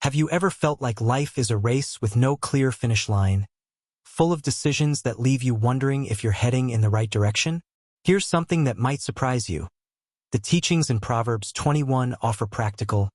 Have you ever felt like life is a race with no clear finish line, full of decisions that leave you wondering if you're heading in the right direction? Here's something that might surprise you. The teachings in Proverbs 21 offer practical,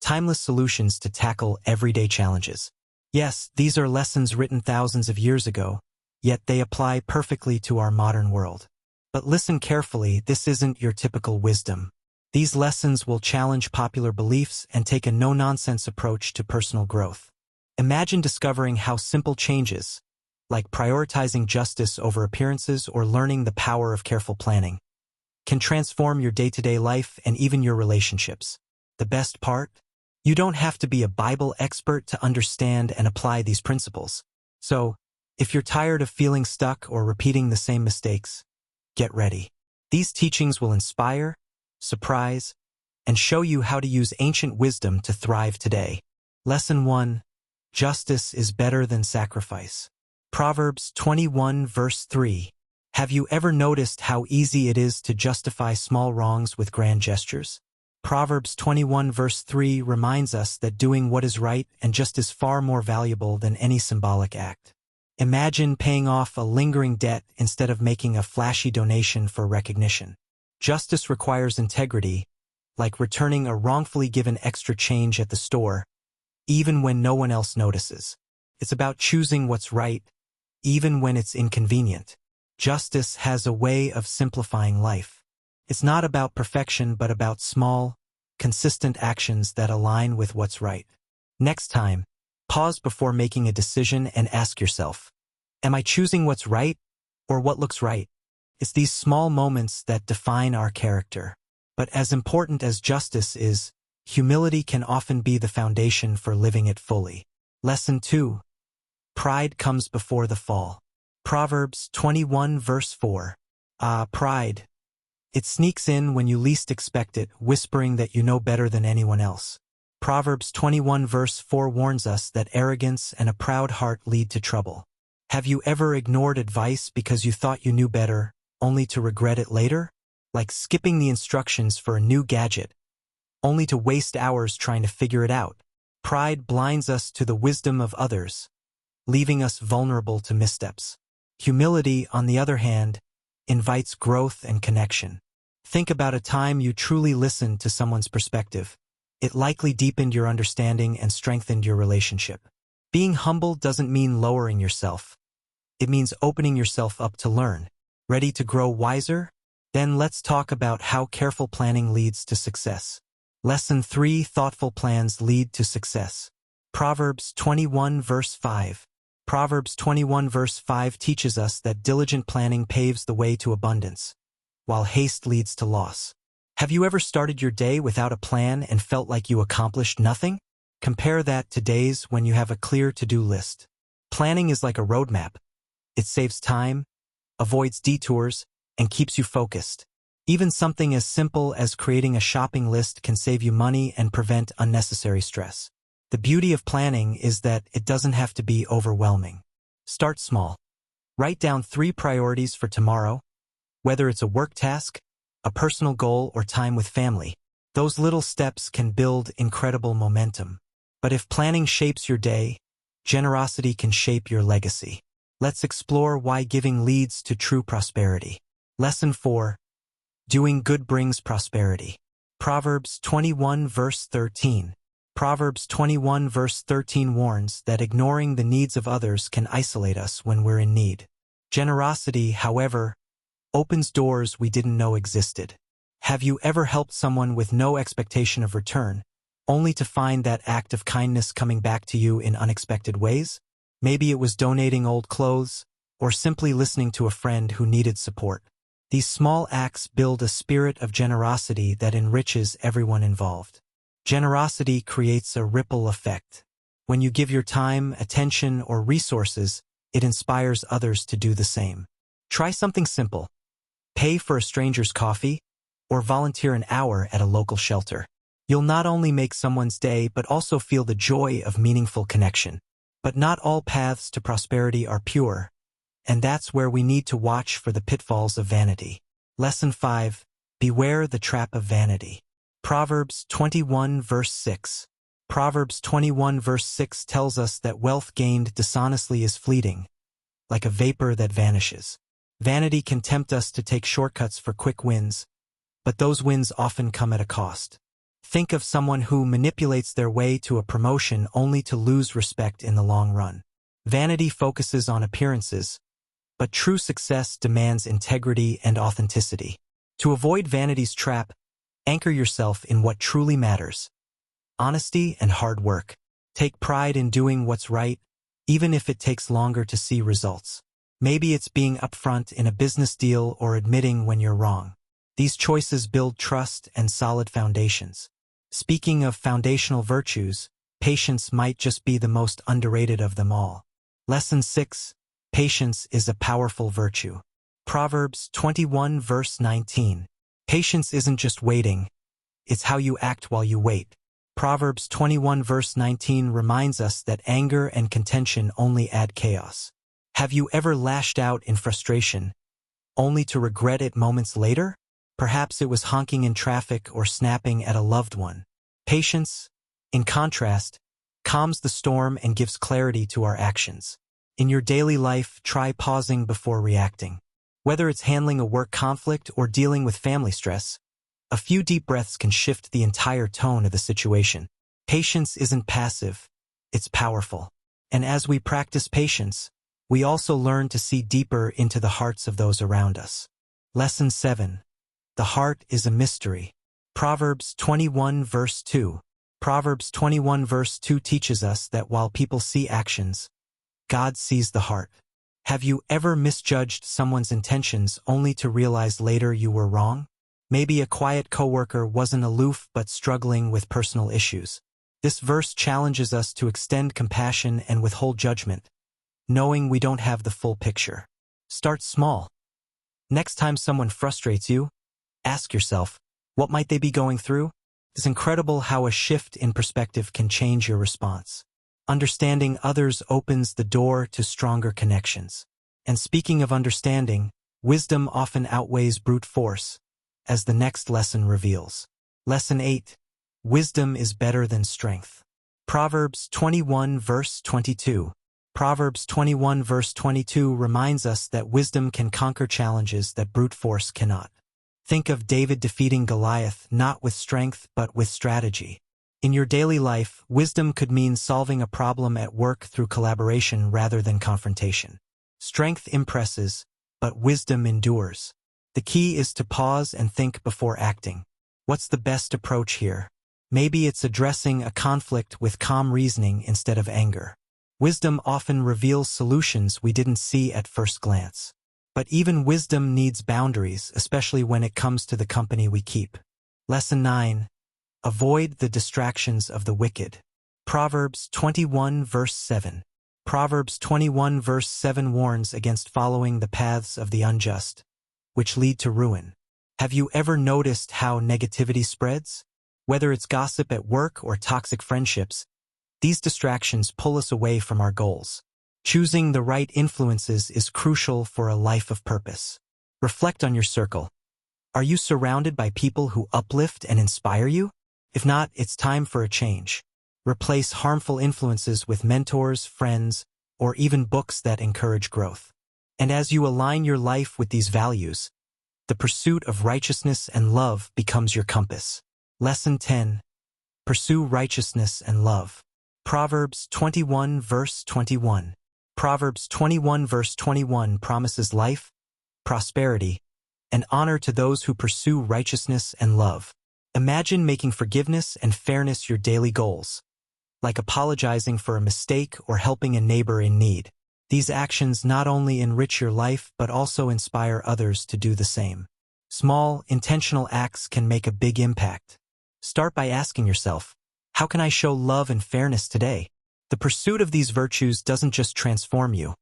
timeless solutions to tackle everyday challenges. Yes, these are lessons written thousands of years ago, yet they apply perfectly to our modern world. But listen carefully, this isn't your typical wisdom. These lessons will challenge popular beliefs and take a no-nonsense approach to personal growth. Imagine discovering how simple changes, like prioritizing justice over appearances or learning the power of careful planning, can transform your day-to-day life and even your relationships. The best part? You don't have to be a Bible expert to understand and apply these principles. So, if you're tired of feeling stuck or repeating the same mistakes, get ready. These teachings will inspire, surprise, and show you how to use ancient wisdom to thrive today. Lesson 1. Justice is better than sacrifice. Proverbs 21 verse 3. Have you ever noticed how easy it is to justify small wrongs with grand gestures? Proverbs 21 verse 3 reminds us that doing what is right and just is far more valuable than any symbolic act. Imagine paying off a lingering debt instead of making a flashy donation for recognition. Justice requires integrity, like returning a wrongfully given extra change at the store, even when no one else notices. It's about choosing what's right, even when it's inconvenient. Justice has a way of simplifying life. It's not about perfection, but about small, consistent actions that align with what's right. Next time, pause before making a decision and ask yourself, am I choosing what's right or what looks right? It's these small moments that define our character. But as important as justice is, humility can often be the foundation for living it fully. Lesson 2. Pride comes before the fall. Proverbs 21 verse 4. Pride. It sneaks in when you least expect it, whispering that you know better than anyone else. Proverbs 21 verse 4 warns us that arrogance and a proud heart lead to trouble. Have you ever ignored advice because you thought you knew better, only to regret it later? Like skipping the instructions for a new gadget, only to waste hours trying to figure it out. Pride blinds us to the wisdom of others, leaving us vulnerable to missteps. Humility, on the other hand, invites growth and connection. Think about a time you truly listened to someone's perspective. It likely deepened your understanding and strengthened your relationship. Being humble doesn't mean lowering yourself. It means opening yourself up to learn. Ready to grow wiser? Then let's talk about how careful planning leads to success. Lesson 3. Thoughtful plans lead to success. Proverbs 21 verse 5. Proverbs 21 verse 5 teaches us that diligent planning paves the way to abundance, while haste leads to loss. Have you ever started your day without a plan and felt like you accomplished nothing? Compare that to days when you have a clear to-do list. Planning is like a roadmap. It saves time, avoids detours, and keeps you focused. Even something as simple as creating a shopping list can save you money and prevent unnecessary stress. The beauty of planning is that it doesn't have to be overwhelming. Start small. Write down 3 priorities for tomorrow, whether it's a work task, a personal goal, or time with family. Those little steps can build incredible momentum. But if planning shapes your day, generosity can shape your legacy. Let's explore why giving leads to true prosperity. Lesson 4. Doing good brings prosperity. Proverbs 21 verse 13. Proverbs 21 verse 13 warns that ignoring the needs of others can isolate us when we're in need. Generosity, however, opens doors we didn't know existed. Have you ever helped someone with no expectation of return, only to find that act of kindness coming back to you in unexpected ways? Maybe it was donating old clothes, or simply listening to a friend who needed support. These small acts build a spirit of generosity that enriches everyone involved. Generosity creates a ripple effect. When you give your time, attention, or resources, it inspires others to do the same. Try something simple. Pay for a stranger's coffee, or volunteer an hour at a local shelter. You'll not only make someone's day, but also feel the joy of meaningful connection. But not all paths to prosperity are pure, and that's where we need to watch for the pitfalls of vanity. Lesson 5. Beware the trap of vanity. Proverbs 21 verse 6. Proverbs 21 verse 6 tells us that wealth gained dishonestly is fleeting, like a vapor that vanishes. Vanity can tempt us to take shortcuts for quick wins, but those wins often come at a cost. Think of someone who manipulates their way to a promotion only to lose respect in the long run. Vanity focuses on appearances, but true success demands integrity and authenticity. To avoid vanity's trap, anchor yourself in what truly matters: honesty and hard work. Take pride in doing what's right, even if it takes longer to see results. Maybe it's being upfront in a business deal or admitting when you're wrong. These choices build trust and solid foundations. Speaking of foundational virtues, patience might just be the most underrated of them all. Lesson 6. Patience is a powerful virtue. Proverbs 21 verse 19. Patience isn't just waiting, it's how you act while you wait. Proverbs 21 verse 19 reminds us that anger and contention only add chaos. Have you ever lashed out in frustration, only to regret it moments later? Perhaps it was honking in traffic or snapping at a loved one. Patience, in contrast, calms the storm and gives clarity to our actions. In your daily life, try pausing before reacting. Whether it's handling a work conflict or dealing with family stress, a few deep breaths can shift the entire tone of the situation. Patience isn't passive, it's powerful. And as we practice patience, we also learn to see deeper into the hearts of those around us. Lesson 7. The heart is a mystery. Proverbs 21 verse 2. Proverbs 21 verse 2 teaches us that while people see actions, God sees the heart. Have you ever misjudged someone's intentions only to realize later you were wrong? Maybe a quiet coworker wasn't aloof but struggling with personal issues. This verse challenges us to extend compassion and withhold judgment, knowing we don't have the full picture. Start small. Next time someone frustrates you, ask yourself, what might they be going through? It's incredible how a shift in perspective can change your response. Understanding others opens the door to stronger connections. And speaking of understanding, wisdom often outweighs brute force, as the next lesson reveals. Lesson 8. Wisdom is better than strength. Proverbs 21 verse 22. Proverbs 21 verse 22 reminds us that wisdom can conquer challenges that brute force cannot. Think of David defeating Goliath not with strength but with strategy. In your daily life, wisdom could mean solving a problem at work through collaboration rather than confrontation. Strength impresses, but wisdom endures. The key is to pause and think before acting. What's the best approach here? Maybe it's addressing a conflict with calm reasoning instead of anger. Wisdom often reveals solutions we didn't see at first glance. But even wisdom needs boundaries, especially when it comes to the company we keep. Lesson 9. Avoid the distractions of the wicked. Proverbs 21 verse 7. Proverbs 21 verse 7 warns against following the paths of the unjust, which lead to ruin. Have you ever noticed how negativity spreads? Whether it's gossip at work or toxic friendships, these distractions pull us away from our goals. Choosing the right influences is crucial for a life of purpose. Reflect on your circle. Are you surrounded by people who uplift and inspire you? If not, it's time for a change. Replace harmful influences with mentors, friends, or even books that encourage growth. And as you align your life with these values, the pursuit of righteousness and love becomes your compass. Lesson 10. Pursue righteousness and love. Proverbs 21 verse 21. Proverbs 21 verse 21 promises life, prosperity, and honor to those who pursue righteousness and love. Imagine making forgiveness and fairness your daily goals, like apologizing for a mistake or helping a neighbor in need. These actions not only enrich your life but also inspire others to do the same. Small, intentional acts can make a big impact. Start by asking yourself, how can I show love and fairness today? The pursuit of these virtues doesn't just transform you.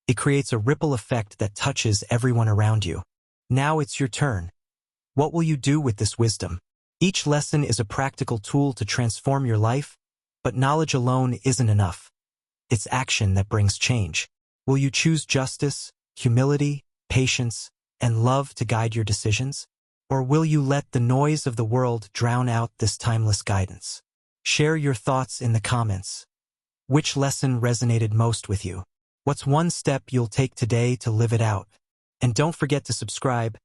It creates a ripple effect that touches everyone around you. Now it's your turn. What will you do with this wisdom? Each lesson is a practical tool to transform your life, but knowledge alone isn't enough. It's action that brings change. Will you choose justice, humility, patience, and love to guide your decisions? Or will you let the noise of the world drown out this timeless guidance? Share your thoughts in the comments. Which lesson resonated most with you? What's one step you'll take today to live it out? And don't forget to subscribe,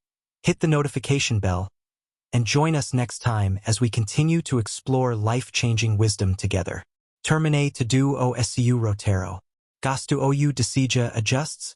hit the notification bell, and join us next time as we continue to explore life-changing wisdom together. Termine to do o su rotero. Gastu ou decija adjusts?